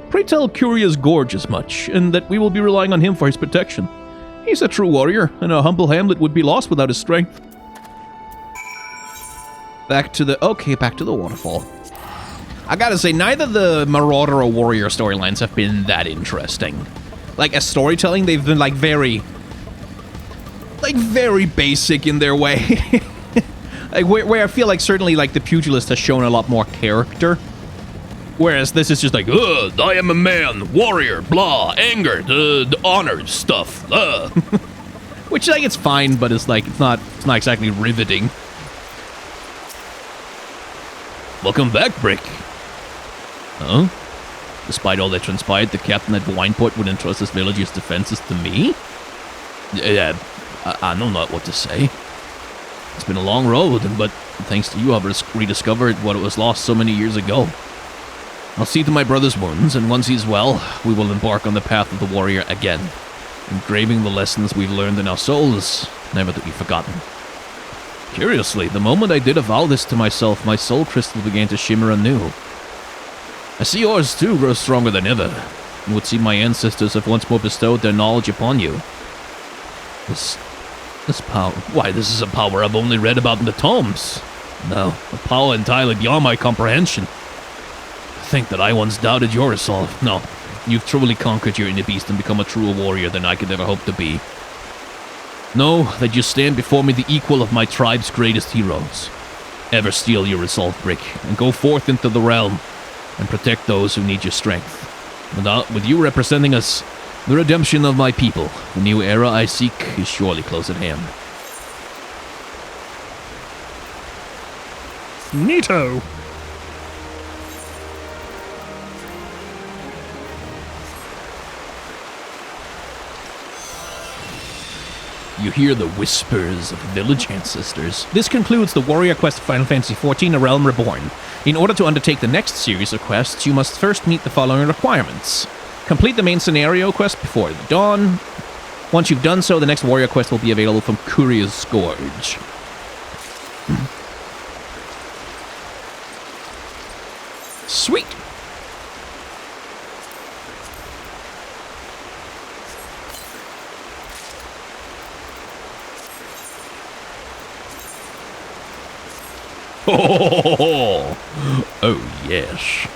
Pray tell Curious Gorge as much, and that we will be relying on him for his protection. He's a true warrior, and our humble hamlet would be lost without his strength. Back to the waterfall. I gotta say, neither the Marauder or Warrior storylines have been that interesting. Like, as storytelling, they've been, like, very basic in their way. Like, where I feel like certainly, like, the Pugilist has shown a lot more character. Whereas this is just like, ugh, I am a man, warrior, blah, anger, the honor stuff, Which, like, it's fine, but it's like, it's not exactly riveting. Welcome back, Brick. Huh? Despite all that transpired, the captain at Wineport would entrust his village's defenses to me? Yeah, I know not what to say. It's been a long road, but thanks to you, I've rediscovered what was lost so many years ago. I'll see to my brother's wounds, and once he's well, we will embark on the path of the warrior again, engraving the lessons we've learned in our souls, never to be forgotten. Curiously, the moment I did avow this to myself, my soul crystal began to shimmer anew. I see yours, too, grow stronger than ever, and would see my ancestors have once more bestowed their knowledge upon you. This This power... Why, this is a power I've only read about in the tomes. No, a power entirely beyond my comprehension. To think that I once doubted your resolve. No, you've truly conquered your inner beast and become a truer warrior than I could ever hope to be. Know that you stand before me the equal of my tribe's greatest heroes. Ever steal your resolve brick, and go forth into the realm, and protect those who need your strength. With you representing us, the redemption of my people, the new era I seek is surely close at hand. Neato. You hear the whispers of village ancestors. This concludes the warrior quest of Final Fantasy XIV, A Realm Reborn. In order to undertake the next series of quests, you must first meet the following requirements. Complete the main scenario quest before the dawn. Once you've done so, the next warrior quest will be available from Courier's Scourge. Sweet! Oh, yes.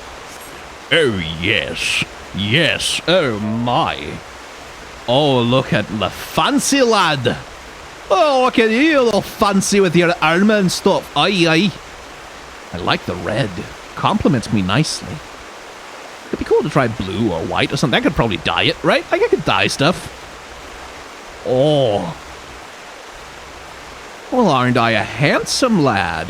Oh, yes. Yes. Oh, my. Oh, look at the fancy lad. Oh, look at you, little fancy with your armor and stuff. Aye, aye. I like the red. Compliments me nicely. It'd be cool to try blue or white or something. I could probably dye it, right? Like, I could dye stuff. Oh. Well, aren't I a handsome lad?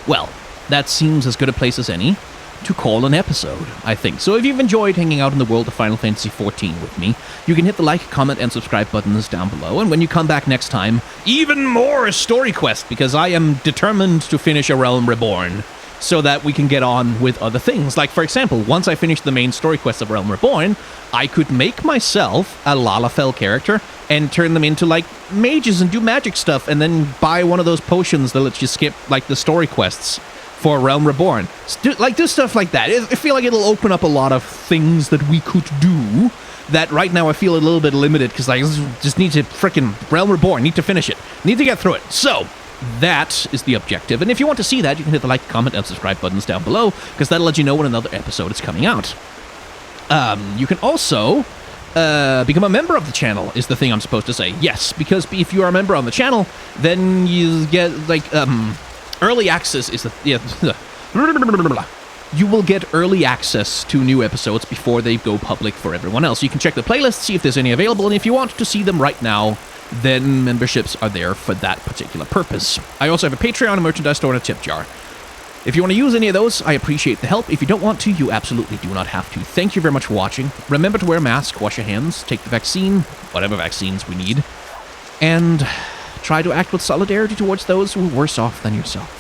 Well, that seems as good a place as any to call an episode, I think. So if you've enjoyed hanging out in the world of Final Fantasy XIV with me, you can hit the like, comment, and subscribe buttons down below. And when you come back next time, even more story quest, because I am determined to finish A Realm Reborn so that we can get on with other things. Like, for example, once I finish the main story quest of Realm Reborn, I could make myself a Lalafell character and turn them into, like, mages and do magic stuff, and then buy one of those potions that lets you skip, like, the story quests for Realm Reborn. Do stuff like that. I feel like it'll open up a lot of things that we could do that right now I feel a little bit limited, because I just need to frickin' Realm Reborn, need to finish it, need to get through it. So, that is the objective. And if you want to see that, you can hit the like, comment, and subscribe buttons down below, because that'll let you know when another episode is coming out. You can also become a member of the channel, is the thing I'm supposed to say. Yes, because if you are a member on the channel, then you get, like, early access is the... You will get early access to new episodes before they go public for everyone else. You can check the playlist, see if there's any available, and if you want to see them right now, then memberships are there for that particular purpose. I also have a Patreon, a merchandise store, and a tip jar. If you want to use any of those, I appreciate the help. If you don't want to, you absolutely do not have to. Thank you very much for watching. Remember to wear a mask, wash your hands, take the vaccine, whatever vaccines we need, and try to act with solidarity towards those who are worse off than yourself.